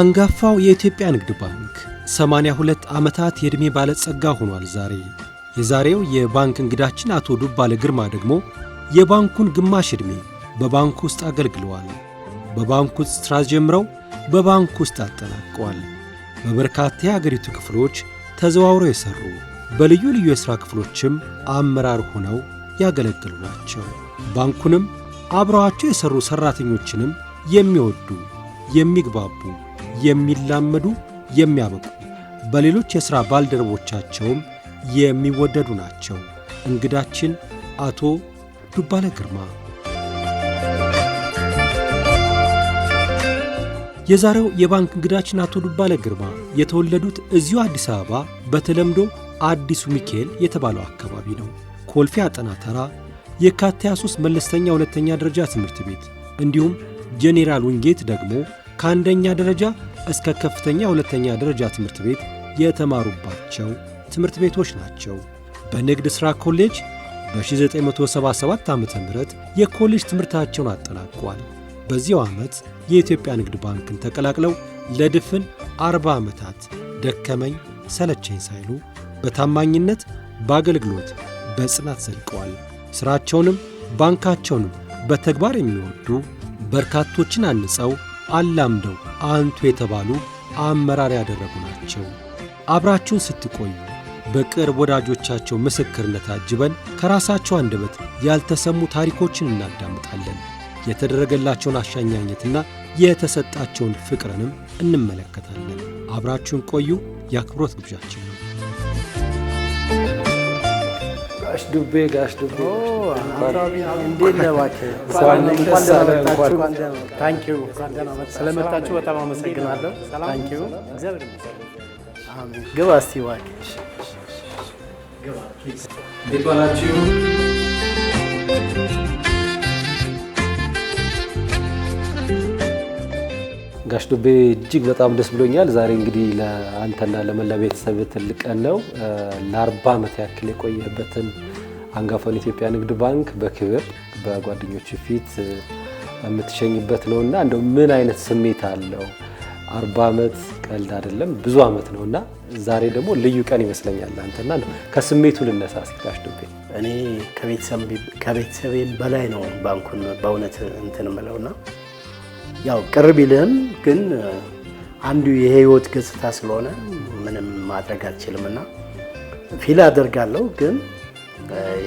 አንጋፋው የኢትዮጵያ ንግድ ባንክ 82 ዓመታት የዕድሜ ባለጸጋ ሆኗል ዛሬ። የዛሬው የባንክ እንግዳችን አቶ ዱባለ ግርማ ደግሞ የባንኩን ግማሽ ዕድሜ በባንኩ ውስጥ አገልግለዋል። በባንኩ ውስጥ ሥራ ጀምረው በባንኩ ውስጥ አጠናቀዋል። በበርካታ የአገሪቱ ክፍሎች ተዘዋውረው የሠሩ በልዩ ልዩ የሥራ ክፍሎችም አመራር ሆነው ያገለግሉ ናቸው። ባንኩንም አብረዋቸው የሠሩ ሠራተኞችንም የሚወዱ የሚግባቡ የሚላመዱ የሚያበቁ በሌሎች የሥራ ባልደረቦቻቸውም የሚወደዱ ናቸው። እንግዳችን አቶ ዱባለ ግርማ። የዛሬው የባንክ እንግዳችን አቶ ዱባለ ግርማ የተወለዱት እዚሁ አዲስ አበባ በተለምዶ አዲሱ ሚካኤል የተባለው አካባቢ ነው። ኮልፌ አጠና ተራ የካቲት 23 መለስተኛ ሁለተኛ ደረጃ ትምህርት ቤት እንዲሁም ጄኔራል ዊንጌት ደግሞ ከአንደኛ ደረጃ እስከ ከፍተኛ ሁለተኛ ደረጃ ትምህርት ቤት የተማሩባቸው ትምህርት ቤቶች ናቸው። በንግድ ሥራ ኮሌጅ በ1977 ዓ.ም የኮሌጅ ትምህርታቸውን አጠናቀዋል። በዚያው ዓመት የኢትዮጵያ ንግድ ባንክን ተቀላቅለው ለድፍን 40 ዓመታት ደከመኝ ሰለቸኝ ሳይሉ በታማኝነት በአገልግሎት በጽናት ዘልቀዋል። ሥራቸውንም ባንካቸውንም በተግባር የሚወዱ በርካቶችን አንጸው አላምደው አንቱ የተባሉ አመራር ያደረጉ ናቸው። አብራችሁን ስትቆዩ በቅርብ ወዳጆቻቸው ምስክርነት አጅበን ከራሳቸው አንደበት ያልተሰሙ ታሪኮችን እናዳምጣለን። የተደረገላቸውን አሻኛኘትና የተሰጣቸውን ፍቅርንም እንመለከታለን። አብራችሁን ቆዩ የአክብሮት ግብዣችን ነው። ጋሽ ዱቤ ስለመጣችሁ በጣም አመሰግናለሁ። ግባ እስቲ እባክህ። እንዴት ዋላችሁ? ጋሽ ዱቤ እጅግ በጣም ደስ ብሎኛል። ዛሬ እንግዲህ ለአንተና ለመላ ቤተሰብ ትልቅ ቀን ነው። ለ40 ዓመት ያክል የቆየበትን አንጋፋውን ኢትዮጵያ ንግድ ባንክ በክብር በጓደኞቹ ፊት የምትሸኝበት ነውና እንደው ምን አይነት ስሜት አለው? 40 ዓመት ቀልድ አይደለም፣ ብዙ ዓመት ነውና ዛሬ ደግሞ ልዩ ቀን ይመስለኛል። አንተና ከስሜቱ ልነሳ እስኪ ጋሽ ዱቤ። እኔ ከቤተሰቤም በላይ ነው ባንኩን በእውነት እንትን እምለውና ያው ቅርብ ይልህም ግን አንዱ የህይወት ገጽታ ስለሆነ ምንም ማድረግ አልችልምና ፊል አደርጋለሁ። ግን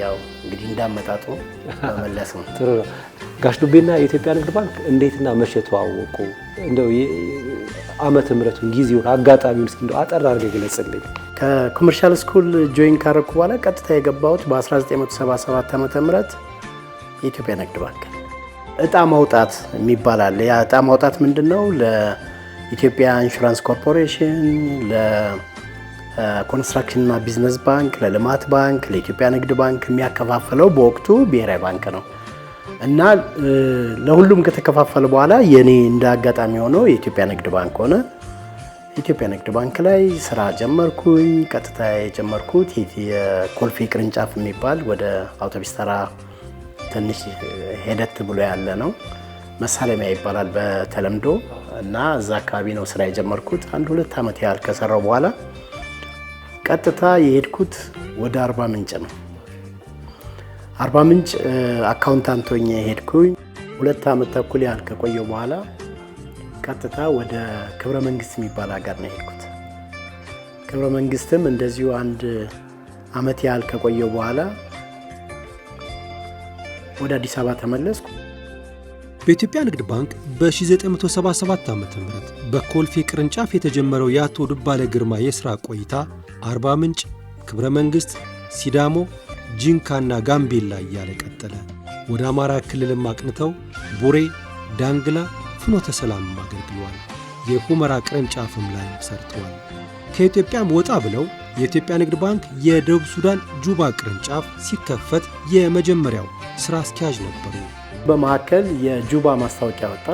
ያው እንግዲህ እንዳመጣጡ መመለስ ነው። ጥሩ ነው። ጋሽ ዱቤና የኢትዮጵያ ንግድ ባንክ እንዴትና መቼ ተዋወቁ? እንደው ዓመተ ምሕረቱን ጊዜውን አጋጣሚውን እስኪ እንደው አጠር አድርገህ ገለጽልኝ። ከኮመርሻል ስኩል ጆይን ካረኩ በኋላ ቀጥታ የገባሁት በ1977 ዓመተ ምህረት የኢትዮጵያ ንግድ ባንክ እጣ ማውጣት የሚባል አለ። ያ እጣ ማውጣት ምንድነው? ለኢትዮጵያ ኢንሹራንስ ኮርፖሬሽን፣ ለኮንስትራክሽንና ቢዝነስ ባንክ፣ ለልማት ባንክ፣ ለኢትዮጵያ ንግድ ባንክ የሚያከፋፍለው በወቅቱ ብሔራዊ ባንክ ነው እና ለሁሉም ከተከፋፈለ በኋላ የኔ እንደ አጋጣሚ ሆኖ የኢትዮጵያ ንግድ ባንክ ሆነ። የኢትዮጵያ ንግድ ባንክ ላይ ስራ ጀመርኩኝ። ቀጥታ የጀመርኩት የኮልፌ ቅርንጫፍ የሚባል ወደ አውቶቡስ ተራ ትንሽ ሄደት ብሎ ያለ ነው፣ መሳለሚያ ይባላል በተለምዶ እና እዛ አካባቢ ነው ስራ የጀመርኩት። 1-2 ዓመት ያህል ከሰራው በኋላ ቀጥታ የሄድኩት ወደ አርባ ምንጭ ነው። አርባ ምንጭ አካውንታንት ሆኜ ሄድኩኝ። 2 ዓመት ተኩል ያህል ከቆየው በኋላ ቀጥታ ወደ ክብረ መንግስት የሚባል ሀገር ነው የሄድኩት። ክብረ መንግስትም እንደዚሁ 1 ዓመት ያህል ከቆየው በኋላ ወደ አዲስ አበባ ተመለስኩ። በኢትዮጵያ ንግድ ባንክ በ1977 ዓ.ም በኮልፌ ቅርንጫፍ የተጀመረው የአቶ ዱባለ ግርማ የሥራ ቆይታ አርባ ምንጭ፣ ክብረ መንግሥት፣ ሲዳሞ፣ ጂንካና ጋምቤላ እያለ ቀጠለ። ወደ አማራ ክልልም አቅንተው ቡሬ፣ ዳንግላ፣ ፍኖተ ሰላምም አገልግለዋል። የሁመራ ቅርንጫፍም ላይ ሰርተዋል። ከኢትዮጵያም ወጣ ብለው የኢትዮጵያ ንግድ ባንክ የደቡብ ሱዳን ጁባ ቅርንጫፍ ሲከፈት የመጀመሪያው ሥራ አስኪያጅ ነበሩ። በመካከል የጁባ ማስታወቂያ ወጣ።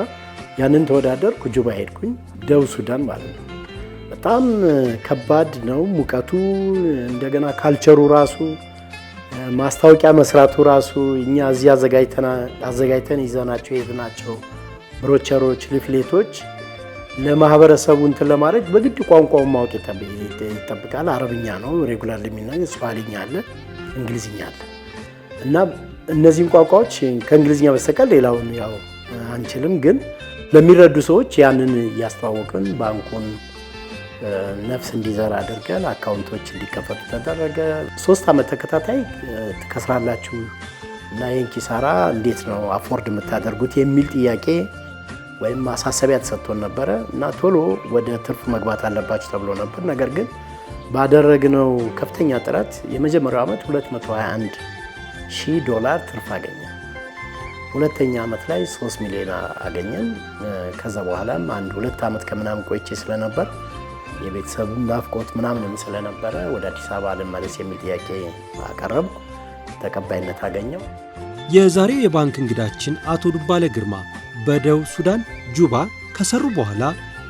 ያንን ተወዳደርኩ። ጁባ ሄድኩኝ፣ ደቡብ ሱዳን ማለት ነው። በጣም ከባድ ነው ሙቀቱ። እንደገና ካልቸሩ ራሱ ማስታወቂያ መስራቱ ራሱ እኛ እዚህ አዘጋጅተን ይዘናቸው የሄድናቸው ብሮቸሮች፣ ሊፍሌቶች ለማህበረሰቡ እንትን ለማድረግ በግድ ቋንቋውን ማወቅ ይጠብቃል። አረብኛ ነው ሬጉላር የሚናገር፣ ስፓኒኛ አለ፣ እንግሊዝኛ አለ እና እነዚህን ቋንቋዎች ከእንግሊዝኛ በስተቀር ሌላውን ያው አንችልም። ግን ለሚረዱ ሰዎች ያንን እያስተዋወቅን ባንኩን ነፍስ እንዲዘራ አድርገን አካውንቶች እንዲከፈቱ ተደረገ። 3 ዓመት ተከታታይ ትከስራላችሁ እና ይህን ኪሳራ እንዴት ነው አፎርድ የምታደርጉት የሚል ጥያቄ ወይም ማሳሰቢያ ተሰጥቶን ነበረ እና ቶሎ ወደ ትርፍ መግባት አለባችሁ ተብሎ ነበር። ነገር ግን ባደረግነው ከፍተኛ ጥረት የመጀመሪያው ዓመት $221,000 ትርፍ አገኘ። ሁለተኛ ዓመት ላይ 3 ሚሊዮን አገኘን። ከዛ በኋላም 2 ዓመት ከምናምን ቆይቼ ስለነበር የቤተሰብ ናፍቆት ምናምንም ስለነበረ ወደ አዲስ አበባ ልመለስ የሚል ጥያቄ አቀረብኩ። ተቀባይነት አገኘው። የዛሬው የባንክ እንግዳችን አቶ ዱባለ ግርማ በደቡብ ሱዳን ጁባ ከሰሩ በኋላ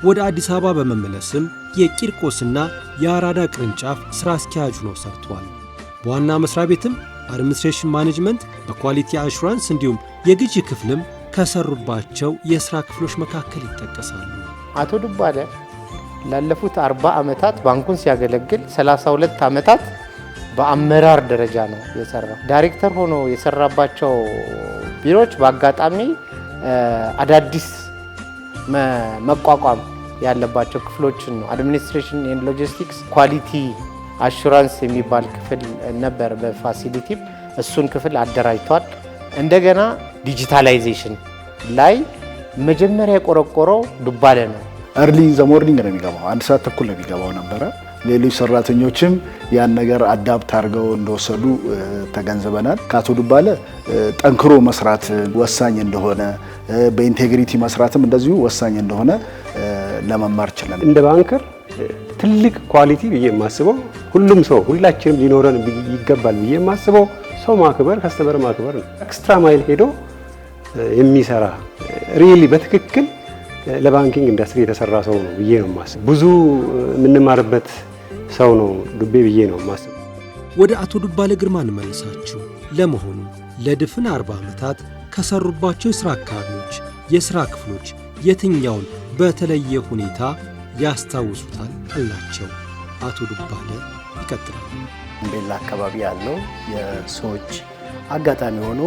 ወደ አዲስ አበባ በመመለስም የቂርቆስና የአራዳ ቅርንጫፍ ሥራ አስኪያጅ ሆነው ሰርተዋል። በዋና መስሪያ ቤትም አድሚኒስትሬሽን ማኔጅመንት፣ በኳሊቲ አሹራንስ እንዲሁም የግዢ ክፍልም ከሰሩባቸው የሥራ ክፍሎች መካከል ይጠቀሳሉ። አቶ ዱባለ ላለፉት 40 ዓመታት ባንኩን ሲያገለግል 32 ዓመታት በአመራር ደረጃ ነው የሰራው። ዳይሬክተር ሆኖ የሰራባቸው ቢሮዎች በአጋጣሚ አዳዲስ መቋቋም ያለባቸው ክፍሎችን ነው። አድሚኒስትሬሽን ኤንድ ሎጂስቲክስ፣ ኳሊቲ አሹራንስ የሚባል ክፍል ነበር በፋሲሊቲም እሱን ክፍል አደራጅቷል። እንደገና ዲጂታላይዜሽን ላይ መጀመሪያ የቆረቆረው ዱባለ ነው። እርሊ ዘ ሞርኒንግ ነው የሚገባው፣ 1 ሰዓት ተኩል ነው የሚገባው ነበረ። ሌሎች ሰራተኞችም ያን ነገር አዳፕት አድርገው እንደወሰዱ ተገንዝበናል። ከአቶ ዱባለ ጠንክሮ መስራት ወሳኝ እንደሆነ፣ በኢንቴግሪቲ መስራትም እንደዚሁ ወሳኝ እንደሆነ ለመማር ችለናል። እንደ ባንከር ትልቅ ኳሊቲ ብዬ የማስበው ሁላችንም ሊኖረን ይገባል ብዬ የማስበው ሰው ማክበር፣ ከስተመር ማክበር ነው። ኤክስትራ ማይል ሄዶ የሚሰራ ሪሊ በትክክል ለባንኪንግ ኢንዱስትሪ የተሰራ ሰው ነው ብዬ ነው የማስበው። ብዙ የምንማርበት ሰው ነው ዱቤ ብዬ ነው የማስበው። ወደ አቶ ዱባለ ግርማ እንመልሳችሁ። ለመሆኑ ለድፍን 40 ዓመታት ከሰሩባቸው የሥራ አካባቢዎች፣ የሥራ ክፍሎች የትኛውን በተለየ ሁኔታ ያስታውሱታል አላቸው። አቶ ዱባለ ይቀጥላሉ። ቤላ አካባቢ ያለው የሰዎች አጋጣሚ ሆኖ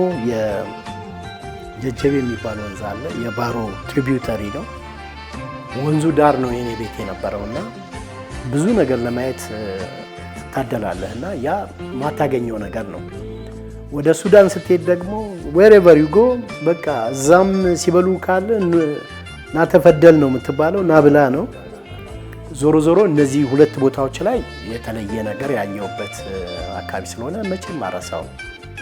የጀጀቤ የሚባል ወንዝ አለ። የባሮ ትሪቢዩተሪ ነው። ወንዙ ዳር ነው የኔ ቤት የነበረውና ብዙ ነገር ለማየት ትታደላለህ እና ያ ማታገኘው ነገር ነው። ወደ ሱዳን ስትሄድ ደግሞ wherever you go በቃ እዛም ሲበሉ ካለ ናተፈደል ነው የምትባለው፣ ናብላ ነው። ዞሮ ዞሮ እነዚህ 2 ቦታዎች ላይ የተለየ ነገር ያየሁበት አካባቢ ስለሆነ መቼም አረሳው።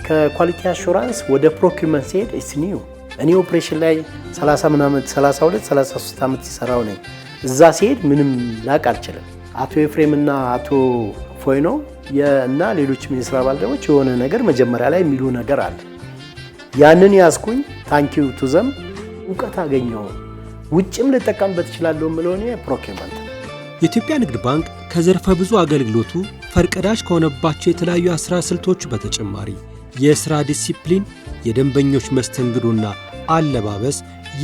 ከኳሊቲ አሹራንስ ወደ ፕሮኪውመንት ሲሄድ እስኒው እኔ ኦፕሬሽን ላይ 33 ዓመት ሲሰራው ነኝ። እዛ ሲሄድ ምንም ላቅ አልችልም። አቶ ኤፍሬም እና አቶ ፎይኖ እና ሌሎች ሚኒስትር ባልደረቦች የሆነ ነገር መጀመሪያ ላይ የሚሉ ነገር አለ። ያንን ያዝኩኝ። ታንኪዩ ቱ ዘም እውቀት አገኘው። ውጭም ልጠቀምበት እችላለሁ የምለው እኔ ፕሮኪውመንት። የኢትዮጵያ ንግድ ባንክ ከዘርፈ ብዙ አገልግሎቱ ፈርቀዳጅ ከሆነባቸው የተለያዩ የሥራ ስልቶች በተጨማሪ የሥራ ዲሲፕሊን፣ የደንበኞች መስተንግዶና አለባበስ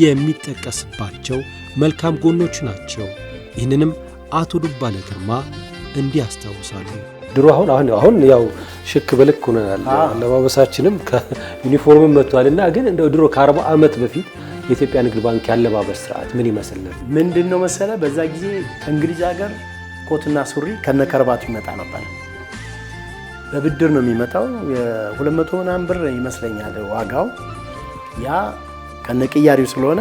የሚጠቀስባቸው መልካም ጎኖች ናቸው። ይህንንም አቶ ዱባለ ግርማ እንዲህ ያስታውሳሉ። ድሮ አሁን ያው ሽክ በልክ ሆነናል። አለባበሳችንም ከዩኒፎርም መጥቷልና ግን እንደው ድሮ ከ40 ዓመት በፊት የኢትዮጵያ ንግድ ባንክ ያለባበስ ስርዓት ምን ይመስል ነበር? ምንድነው መሰለ፣ በዛ ጊዜ ከእንግሊዝ ሀገር ኮትና ሱሪ ከነከረባቱ ይመጣ ነበር። በብድር ነው የሚመጣው። የ200 ምናምን ብር ይመስለኛል ዋጋው። ያ ከነቅያሪው ስለሆነ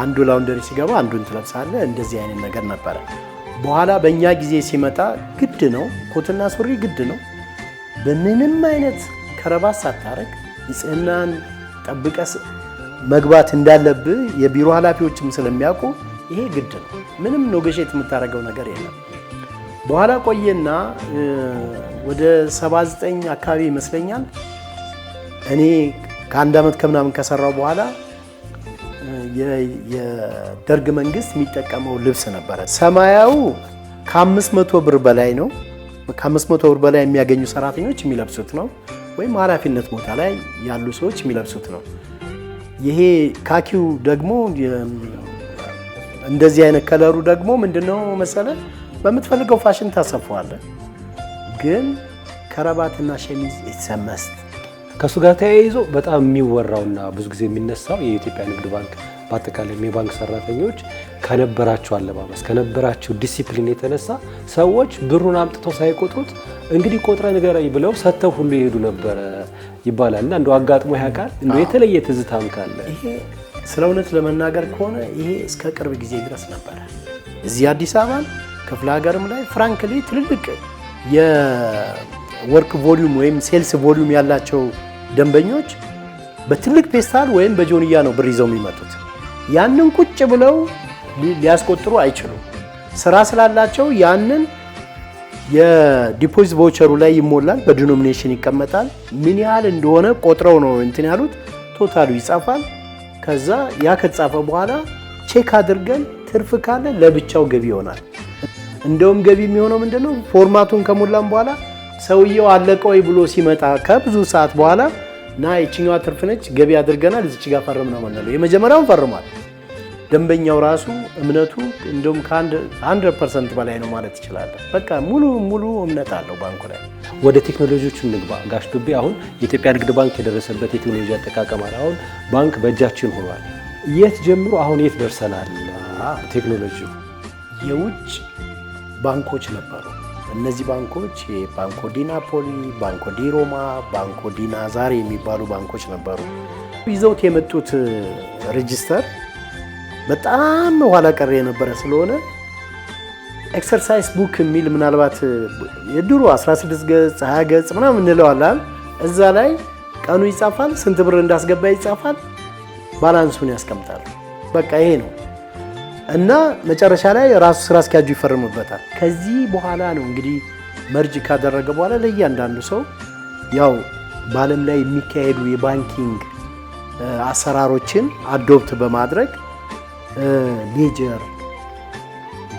አንዱ ላውንደሪ ሲገባ አንዱን ትለብሳለህ። እንደዚህ አይነት ነገር ነበረ። በኋላ በእኛ ጊዜ ሲመጣ ግድ ነው፣ ኮትና ሱሪ ግድ ነው። በምንም አይነት ከረባት ሳታረግ ንጽህናን ጠብቀስ መግባት እንዳለብህ የቢሮ ኃላፊዎችም ስለሚያውቁ ይሄ ግድ ነው። ምንም ኔጎሼት የምታደርገው ነገር የለም። በኋላ ቆየና ወደ 79 አካባቢ ይመስለኛል እኔ ከ1 ዓመት ከምናምን ከሰራው በኋላ የደርግ መንግስት የሚጠቀመው ልብስ ነበረ። ሰማያዊ ከ500 ብር በላይ ነው። ከ500 ብር በላይ የሚያገኙ ሰራተኞች የሚለብሱት ነው፣ ወይም ኃላፊነት ቦታ ላይ ያሉ ሰዎች የሚለብሱት ነው። ይሄ ካኪው ደግሞ እንደዚህ አይነት ከለሩ ደግሞ ምንድነው መሰለ በምትፈልገው ፋሽን ታሰፋዋለህ። ግን ከረባትና ሸሚዝ የተሰመስ ከሱ ጋር ተያይዞ በጣም የሚወራውና ብዙ ጊዜ የሚነሳው የኢትዮጵያ ንግድ ባንክ በአጠቃላይ የባንክ ሰራተኞች ከነበራቸው አለባበስ ከነበራቸው ዲሲፕሊን የተነሳ ሰዎች ብሩን አምጥተው ሳይቆጥሩት እንግዲህ ቆጥረ ንገረኝ ብለው ሰጥተው ሁሉ ይሄዱ ነበር ይባላል። እና እንደው አጋጥሞ ያውቃል? እንደው የተለየ ትዝታም ካለ? ይሄ ስለ እውነት ለመናገር ከሆነ ይሄ እስከ ቅርብ ጊዜ ድረስ ነበር። እዚህ አዲስ አበባ ክፍለ ሀገርም ላይ ፍራንክሊ ትልልቅ የወርክ ቮሊዩም ወይም ሴልስ ቮሊዩም ያላቸው ደንበኞች በትልቅ ፔስታል ወይም በጆንያ ነው ብር ይዘው የሚመጡት። ያንን ቁጭ ብለው ሊያስቆጥሩ አይችሉም። ስራ ስላላቸው ያንን የዲፖዚት ቫውቸሩ ላይ ይሞላል፣ በዲኖሚኔሽን ይቀመጣል። ምን ያህል እንደሆነ ቆጥረው ነው እንትን ያሉት። ቶታሉ ይጻፋል። ከዛ ያ ከተጻፈ በኋላ ቼክ አድርገን ትርፍ ካለ ለብቻው ገቢ ይሆናል። እንደውም ገቢ የሚሆነው ምንድነው ፎርማቱን ከሞላም በኋላ ሰውየው አለቀ ወይ ብሎ ሲመጣ ከብዙ ሰዓት በኋላ ና ይችኛዋ ትርፍ ነች ገቢ አድርገናል እዚች ጋር ፈርም ነው ማለት ነው። የመጀመሪያውን ፈርሟል። ደንበኛው ራሱ እምነቱ እንደውም ከ100% በላይ ነው ማለት ይችላል። በቃ ሙሉ እምነት አለው ባንኩ ላይ። ወደ ቴክኖሎጂዎቹ እንግባ። ጋሽ ዱቤ አሁን የኢትዮጵያ ንግድ ባንክ የደረሰበት የቴክኖሎጂ አጠቃቀም አሁን ባንክ በእጃችን ሆኗል። የት ጀምሮ አሁን የት ደርሰናል? ቴክኖሎጂው የውጭ ባንኮች ነበሩ። እነዚህ ባንኮች ባንኮ ዲ ናፖሊ፣ ባንኮ ዲ ሮማ፣ ባንኮ ዲ ናዛሬ የሚባሉ ባንኮች ነበሩ። ይዘውት የመጡት ሬጂስተር በጣም ኋላ ቀር የነበረ ስለሆነ ኤክሰርሳይዝ ቡክ የሚል ምናልባት የድሮ 16 ገጽ 20 ገጽ ምናምን እንለዋለን። እዛ ላይ ቀኑ ይጻፋል፣ ስንት ብር እንዳስገባ ይጻፋል፣ ባላንሱን ያስቀምጣል። በቃ ይሄ ነው እና መጨረሻ ላይ ራሱ ስራ አስኪያጁ ይፈርምበታል። ከዚህ በኋላ ነው እንግዲህ መርጅ ካደረገ በኋላ ለእያንዳንዱ ሰው ያው በዓለም ላይ የሚካሄዱ የባንኪንግ አሰራሮችን አዶፕት በማድረግ ሌጀር፣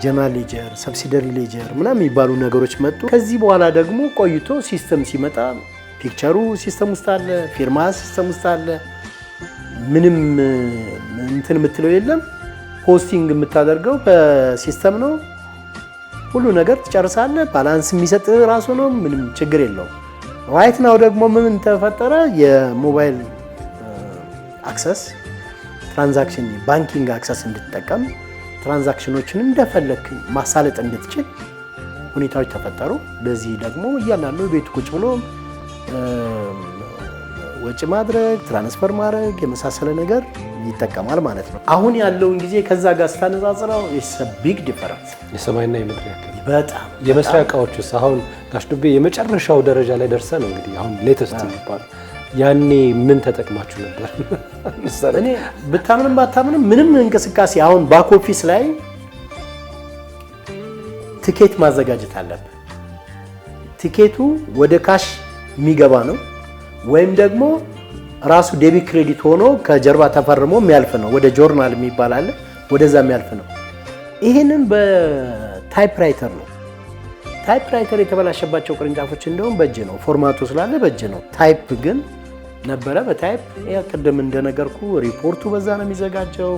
ጀነራል ሌጀር፣ ሰብሲደሪ ሌጀር ምናምን የሚባሉ ነገሮች መጡ። ከዚህ በኋላ ደግሞ ቆይቶ ሲስተም ሲመጣ ፒክቸሩ ሲስተም ውስጥ አለ፣ ፊርማ ሲስተም ውስጥ አለ። ምንም እንትን የምትለው የለም። ፖስቲንግ የምታደርገው በሲስተም ነው። ሁሉ ነገር ትጨርሳለህ። ባላንስ የሚሰጥ ራሱ ነው። ምንም ችግር የለውም። ራይት ናው ደግሞ ምን ተፈጠረ? የሞባይል አክሰስ ትራንዛክሽን ባንኪንግ አክሰስ እንድትጠቀም ትራንዛክሽኖችን እንደፈለክ ማሳለጥ እንድትችል ሁኔታዎች ተፈጠሩ። ለዚህ ደግሞ እያንዳንዱ ቤት ቁጭ ብሎ ወጪ ማድረግ፣ ትራንስፈር ማድረግ የመሳሰለ ነገር ይጠቀማል ማለት ነው። አሁን ያለውን ጊዜ ከዛ ጋር ስታነጻጽረው ኢትስ አ ቢግ ዲፈረንስ። የሰማይና የምድር ያክል በጣም የመስሪያ እቃዎችስ አሁን ጋሽ ዱቤ የመጨረሻው ደረጃ ላይ ደርሰ ነው እንግዲህ አሁን ሌተስት የሚባለው ያኔ ምን ተጠቅማችሁ ነበር? እኔ ብታምንም ባታምንም ምንም እንቅስቃሴ አሁን ባክ ኦፊስ ላይ ቲኬት ማዘጋጀት አለብህ። ቲኬቱ ወደ ካሽ የሚገባ ነው ወይም ደግሞ ራሱ ዴቢት ክሬዲት ሆኖ ከጀርባ ተፈርሞ የሚያልፍ ነው። ወደ ጆርናል የሚባል አለ፣ ወደዛ የሚያልፍ ነው። ይሄንን በታይፕራይተር ነው። ታይፕራይተር የተበላሸባቸው ቅርንጫፎች እንደውም በእጅ ነው፣ ፎርማቱ ስላለ በእጅ ነው። ታይፕ ግን ነበረ በታይፕ ቅድም እንደነገርኩ ሪፖርቱ በዛ ነው የሚዘጋጀው።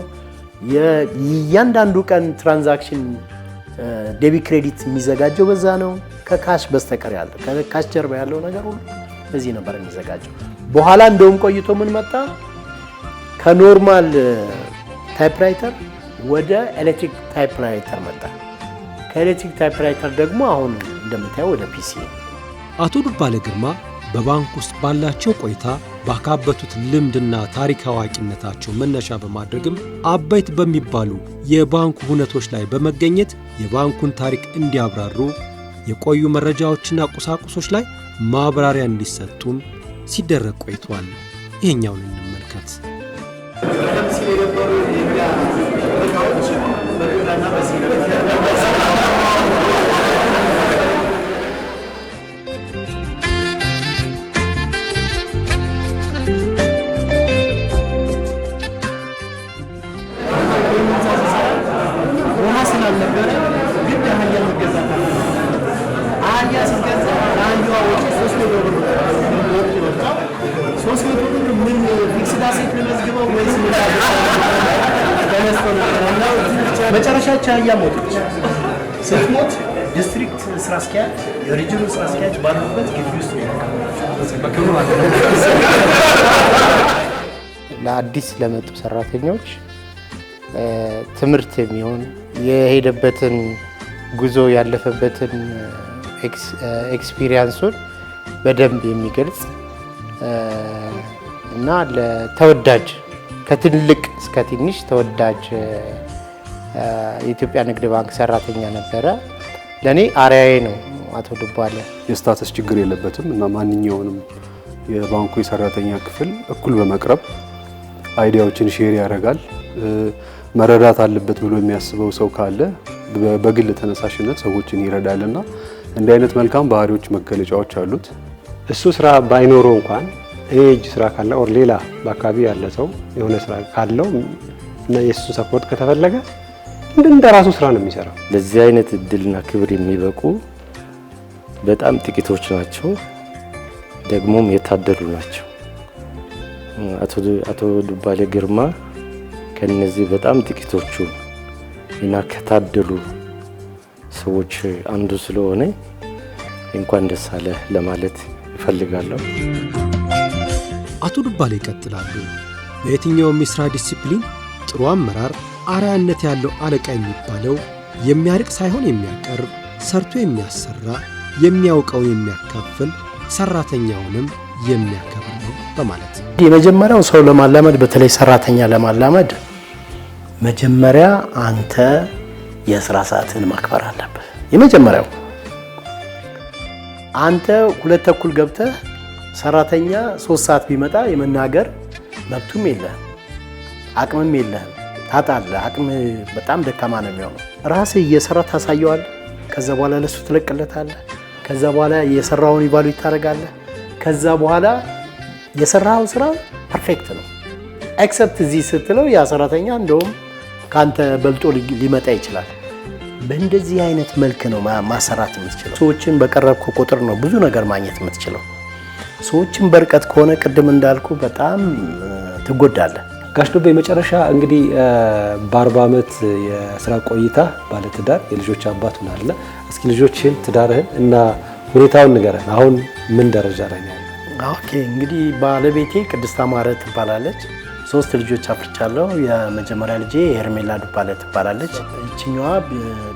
የእያንዳንዱ ቀን ትራንዛክሽን ዴቢት ክሬዲት የሚዘጋጀው በዛ ነው። ከካሽ በስተቀር ያለ ከካሽ ጀርባ ያለው ነገር ሁሉ በዚህ ነበር የሚዘጋጀው። በኋላ እንደውም ቆይቶ ምን መጣ? ከኖርማል ታይፕራይተር ወደ ኤሌክትሪክ ታይፕራይተር መጣ። ከኤሌክትሪክ ታይፕራይተር ደግሞ አሁን እንደምታየው ወደ ፒሲ። አቶ ዱባለ ግርማ በባንክ ውስጥ ባላቸው ቆይታ ባካበቱት ልምድና ታሪክ አዋቂነታቸው መነሻ በማድረግም አበይት በሚባሉ የባንኩ ሁነቶች ላይ በመገኘት የባንኩን ታሪክ እንዲያብራሩ የቆዩ መረጃዎችና ቁሳቁሶች ላይ ማብራሪያ እንዲሰጡም ሲደረግ ቆይቷል። ይሄኛውን እንመልከት። መጨረሻቻ ያሞተች ስትሞት ዲስትሪክት ስራ አስኪያጅ የሪጅኑ ስራ አስኪያጅ ባሉበት ግቢ ውስጥ ነው። ለአዲስ ለመጡ ሰራተኞች ትምህርት የሚሆን የሄደበትን ጉዞ ያለፈበትን ኤክስፒሪየንሱን በደንብ የሚገልጽ እና ለተወዳጅ ከትልቅ እስከ ትንሽ ተወዳጅ የኢትዮጵያ ንግድ ባንክ ሰራተኛ ነበረ። ለኔ አርአያዬ ነው አቶ ዱባለ። የስታተስ ችግር የለበትም እና ማንኛውንም የባንኩ የሰራተኛ ክፍል እኩል በመቅረብ አይዲያዎችን ሼር ያደርጋል። መረዳት አለበት ብሎ የሚያስበው ሰው ካለ በግል ተነሳሽነት ሰዎችን ይረዳልና እንዲህ አይነት መልካም ባህሪዎች መገለጫዎች አሉት። እሱ ስራ ባይኖረው እንኳን እኔ እጅ ስራ ካለ ኦር ሌላ በአካባቢ ያለ ሰው የሆነ ስራ ካለው እና የሱ ሰፖርት ከተፈለገ እንደ ራሱ ስራ ነው የሚሰራው። ለዚህ አይነት እድልና ክብር የሚበቁ በጣም ጥቂቶች ናቸው፣ ደግሞም የታደሉ ናቸው። አቶ ዱባለ ግርማ ከነዚህ በጣም ጥቂቶቹ እና ከታደሉ ሰዎች አንዱ ስለሆነ እንኳን ደስ አለ ለማለት እፈልጋለሁ። አቶ ዱባለ ይቀጥላሉ። በየትኛውም የሥራ ዲሲፕሊን ጥሩ አመራር፣ አርአያነት ያለው አለቃ የሚባለው የሚያርቅ ሳይሆን የሚያቀርብ፣ ሰርቶ የሚያሰራ፣ የሚያውቀውን የሚያካፍል፣ ሰራተኛውንም የሚያከብር ነው በማለት የመጀመሪያው ሰው ለማላመድ በተለይ ሰራተኛ ለማላመድ መጀመሪያ አንተ የስራ ሰዓትን ማክበር አለብህ። የመጀመሪያው አንተ 2 ተኩል ገብተህ ሰራተኛ 3 ሰዓት ቢመጣ የመናገር መብቱም የለህም፣ አቅምም የለህም። ታጣለህ። አቅም በጣም ደካማ ነው የሚሆነው። ራስህ እየሰራ ታሳየዋለህ። ከዛ በኋላ ለሱ ትለቅለታለህ። ከዛ በኋላ የሰራውን ኢቫሉዌት ታደርጋለህ። ከዛ በኋላ የሰራው ስራ ፐርፌክት ነው ኤክሰፕት እዚህ ስትለው ያ ሰራተኛ እንደውም ካንተ በልጦ ሊመጣ ይችላል። በእንደዚህ አይነት መልክ ነው ማሰራት የምትችለው። ሰዎችን በቀረብኩ ቁጥር ነው ብዙ ነገር ማግኘት የምትችለው። ሰዎችን በርቀት ከሆነ ቅድም እንዳልኩ በጣም ትጎዳለህ። ጋሽ ዱቤ መጨረሻ እንግዲህ በ40 ዓመት የስራ ቆይታ ባለትዳር የልጆች አባት ሆናል። እስኪ ልጆችን፣ ትዳርህን እና ሁኔታውን ንገረን። አሁን ምን ደረጃ ላይ ነው? ኦኬ እንግዲህ ባለቤቴ ቅድስት አማረ ትባላለች። 3 ልጆች አፍርቻለሁ። የመጀመሪያ ልጄ ሄርሜላ ዱባለ ትባላለች። ይችኛዋ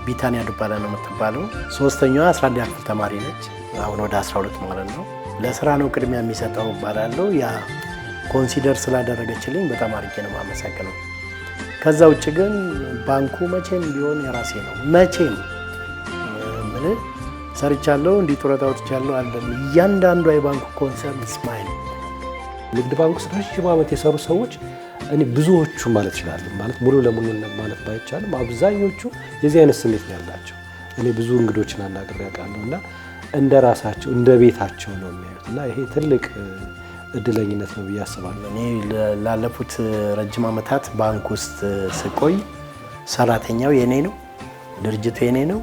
ቢታኒያ ዱባለ ነው የምትባለው። ሶስተኛዋ 11 ክፍል ተማሪ ነች። አሁን ወደ 12 ማለት ነው። ለስራ ነው ቅድሚያ የሚሰጠው እባላለሁ። ያ ኮንሲደር ስላደረገችልኝ በጣም አድርጌ ነው የማመሰግነው። ከዛ ውጭ ግን ባንኩ መቼም ቢሆን የራሴ ነው። መቼም ምን ሰርቻለሁ እንዲህ ጡረታ ወጥቻለሁ አይደለም። እያንዳንዱ የባንኩ ኮንሰርን ስማይል ንግድ ባንክ ውስጥ ረጅም ዓመት የሰሩ ሰዎች እኔ ብዙዎቹ ማለት ይችላል ማለት ሙሉ ለሙሉ ማለት ባይቻልም አብዛኞቹ የዚህ አይነት ስሜት ነው ያላቸው። እኔ ብዙ እንግዶችን አናግሬ ያውቃለሁና እንደ ራሳቸው እንደ ቤታቸው ነው የሚያዩትና ይሄ ትልቅ እድለኝነት ነው ብዬ አስባለሁ። እኔ ላለፉት ረጅም ዓመታት ባንክ ውስጥ ስቆይ ሰራተኛው የኔ ነው፣ ድርጅቱ የኔ ነው።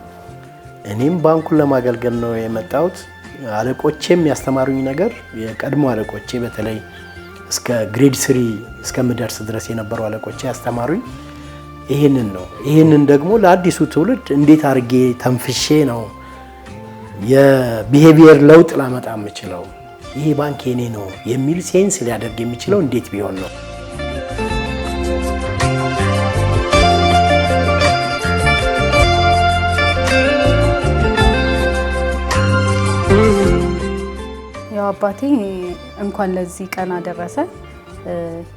እኔም ባንኩን ለማገልገል ነው የመጣሁት። አለቆቼም ያስተማሩኝ ነገር የቀድሞ አለቆቼ በተለይ እስከ ግሬድ 3 እስከምደርስ ድረስ የነበሩ አለቆቼ ያስተማሩኝ ይሄንን ነው። ይሄንን ደግሞ ለአዲሱ ትውልድ እንዴት አድርጌ ተንፍሼ ነው የቢሄቪየር ለውጥ ላመጣ የምችለው፣ ይሄ ባንክ የኔ ነው የሚል ሴንስ ሊያደርግ የሚችለው እንዴት ቢሆን ነው? ያው አባቴ እንኳን ለዚህ ቀን አደረሰ።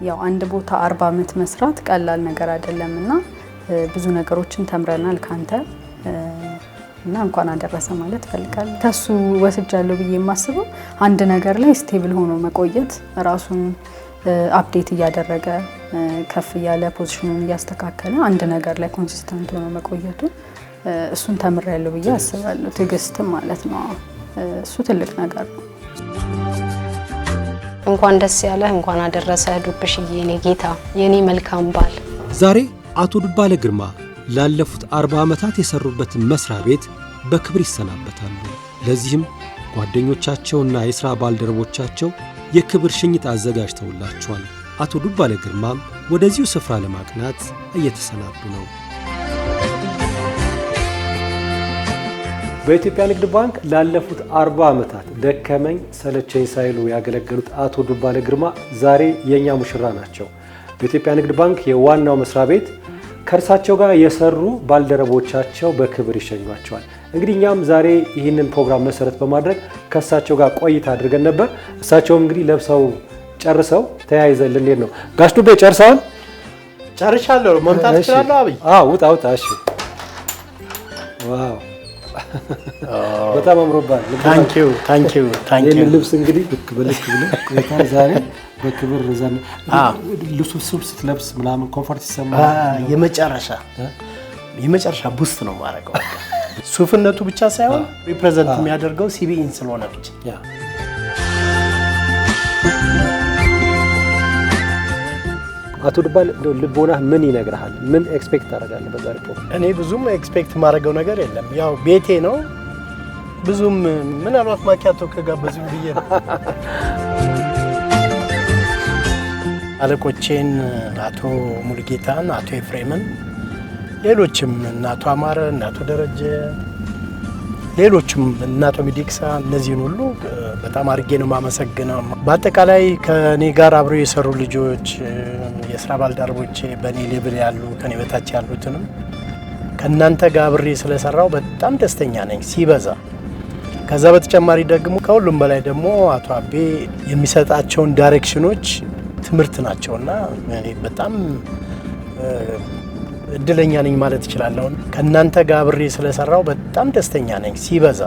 ያው አንድ ቦታ 40 ዓመት መስራት ቀላል ነገር አይደለምና ብዙ ነገሮችን ተምረናል ካንተ እና እንኳን አደረሰ ማለት ፈልጋለሁ። ከሱ ወስጃለሁ ብዬ የማስበው አንድ ነገር ላይ ስቴብል ሆኖ መቆየት፣ ራሱን አፕዴት እያደረገ ከፍ ያለ ፖዚሽኑን እያስተካከለ አንድ ነገር ላይ ኮንሲስተንት ሆኖ መቆየቱ እሱን ተምሬያለሁ ብዬ አስባለሁ። ትዕግስትም ማለት ነው። እሱ ትልቅ ነገር ነው። እንኳን ደስ ያለህ፣ እንኳን አደረሰ ዱብሽዬ፣ የኔ ጌታ፣ የኔ መልካም ባል። ዛሬ አቶ ዱባለ ግርማ ላለፉት 40 ዓመታት የሰሩበትን መስሪያ ቤት በክብር ይሰናበታሉ። ለዚህም ጓደኞቻቸውና የሥራ ባልደረቦቻቸው የክብር ሽኝት አዘጋጅተውላቸዋል። አቶ ዱባለ ግርማም ወደዚሁ ስፍራ ለማቅናት እየተሰናዱ ነው። በኢትዮጵያ ንግድ ባንክ ላለፉት 40 ዓመታት ደከመኝ ሰለቸኝ ሳይሉ ያገለገሉት አቶ ዱባለ ግርማ ዛሬ የኛ ሙሽራ ናቸው። በኢትዮጵያ ንግድ ባንክ የዋናው መስሪያ ቤት ከእርሳቸው ጋር የሰሩ ባልደረቦቻቸው በክብር ይሸኟቸዋል። እንግዲህ እኛም ዛሬ ይህንን ፕሮግራም መሰረት በማድረግ ከእሳቸው ጋር ቆይታ አድርገን ነበር። እሳቸውም እንግዲህ ለብሰው ጨርሰው ተያይዘን ልንሄድ ነው። ጋሽ ዱቤ ጨርሰዋል? ጨርሻለሁ። መምጣት እችላለሁ? አብይ ውጣ። እሺ፣ ዋው በጣም አምሮባል። ታንኪዩ። ይህን ልብስ እንግዲህ ልክ ብለህ ቆይታ ዛሬ በክብር ዘን ልብሱ ስትለብስ ምናምን ኮምፎርት ይሰማል። የመጨረሻ ቡስት ነው ማረገው። ሱፍነቱ ብቻ ሳይሆን ሪፕሬዘንት የሚያደርገው ሲቢኢን ስለሆነ ብቻ። አቶ ዱባለ ልቦና ምን ይነግርሃል? ምን ኤክስፔክት ታደርጋለህ በዛሬ ፕሮግራም? እኔ ብዙም ኤክስፔክት ማድረገው ነገር የለም። ያው ቤቴ ነው። ብዙም ምናልባት ማኪያቶ ከጋበዙኝ ብዬ ነው። አለቆቼን አቶ ሙሉጌታን፣ አቶ ኤፍሬምን፣ ሌሎችም አቶ አማረ፣ አቶ ደረጀ፣ ሌሎችም አቶ ሚዲክሳ፣ እነዚህን ሁሉ በጣም አድርጌ ነው የማመሰግነው። በአጠቃላይ ከኔ ጋር አብረው የሰሩ ልጆች፣ የስራ ባልደረቦቼ፣ በእኔ ሌብል ያሉ ከኔ በታች ያሉትንም ከእናንተ ጋር አብሬ ስለሰራው በጣም ደስተኛ ነኝ ሲበዛ። ከዛ በተጨማሪ ደግሞ ከሁሉም በላይ ደግሞ አቶ አቤ የሚሰጣቸውን ዳይሬክሽኖች ትምህርት ናቸውና እኔ በጣም እድለኛ ነኝ ማለት እችላለሁ። ከእናንተ ጋር አብሬ ስለሰራው በጣም ደስተኛ ነኝ ሲበዛ።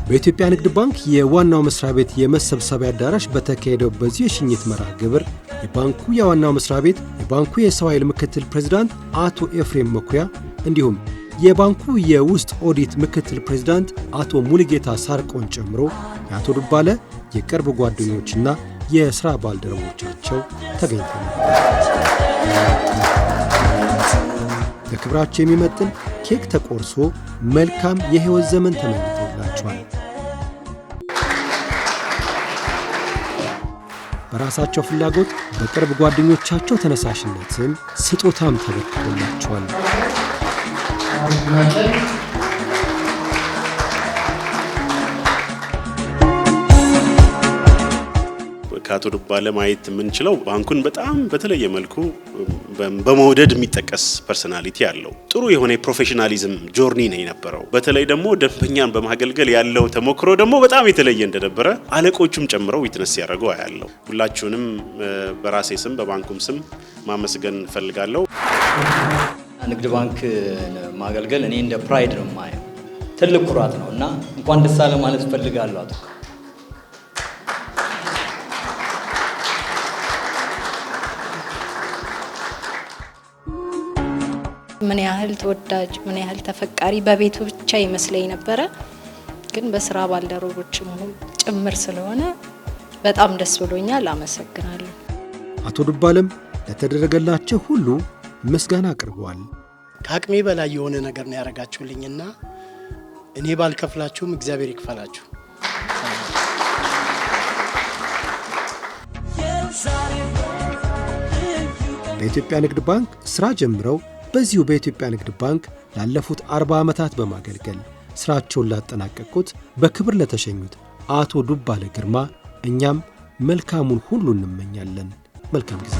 በኢትዮጵያ ንግድ ባንክ የዋናው መስሪያ ቤት የመሰብሰቢያ አዳራሽ በተካሄደው በዚህ የሽኝት መርሃ ግብር የባንኩ የዋናው መስሪያ ቤት የባንኩ የሰው ኃይል ምክትል ፕሬዝዳንት አቶ ኤፍሬም መኩሪያ እንዲሁም የባንኩ የውስጥ ኦዲት ምክትል ፕሬዝዳንት አቶ ሙሉጌታ ሳርቆን ጨምሮ የአቶ ዱባለ የቅርብ ጓደኞችና የሥራ ባልደረቦቻቸው ተገኝተው ለክብራቸው የሚመጥን ኬክ ተቆርሶ መልካም የሕይወት ዘመን ተመኝቶላቸዋል። በራሳቸው ፍላጎት በቅርብ ጓደኞቻቸው ተነሳሽነትም ስጦታም ተበርክቶላቸዋል። ከአቶ ዱባለ ማየት የምንችለው ባንኩን በጣም በተለየ መልኩ በመውደድ የሚጠቀስ ፐርሰናሊቲ ያለው ጥሩ የሆነ የፕሮፌሽናሊዝም ጆርኒ ነው የነበረው። በተለይ ደግሞ ደንበኛን በማገልገል ያለው ተሞክሮ ደግሞ በጣም የተለየ እንደነበረ አለቆቹም ጨምረው ዊትነስ ያደርገው ያለው። ሁላችሁንም በራሴ ስም በባንኩም ስም ማመስገን ፈልጋለሁ። ንግድ ባንክ ማገልገል እኔ እንደ ፕራይድ ነው የማየው፣ ትልቅ ኩራት ነው እና እንኳን ደስ አለ ማለት ፈልጋለሁ። አቶ ምን ያህል ተወዳጅ ምን ያህል ተፈቃሪ በቤቱ ብቻ ይመስለኝ ነበረ፣ ግን በስራ ባልደረቦችም ጭምር ስለሆነ በጣም ደስ ብሎኛል። አመሰግናለሁ። አቶ ዱባለም ለተደረገላቸው ሁሉ ምስጋና አቅርበዋል። ከአቅሜ በላይ የሆነ ነገር ነው ያደረጋችሁልኝና እኔ ባልከፍላችሁም እግዚአብሔር ይክፈላችሁ። በኢትዮጵያ ንግድ ባንክ ስራ ጀምረው በዚሁ በኢትዮጵያ ንግድ ባንክ ላለፉት 40 ዓመታት በማገልገል ስራቸውን ላጠናቀቁት በክብር ለተሸኙት አቶ ዱባለ ግርማ እኛም መልካሙን ሁሉ እንመኛለን። መልካም ጊዜ።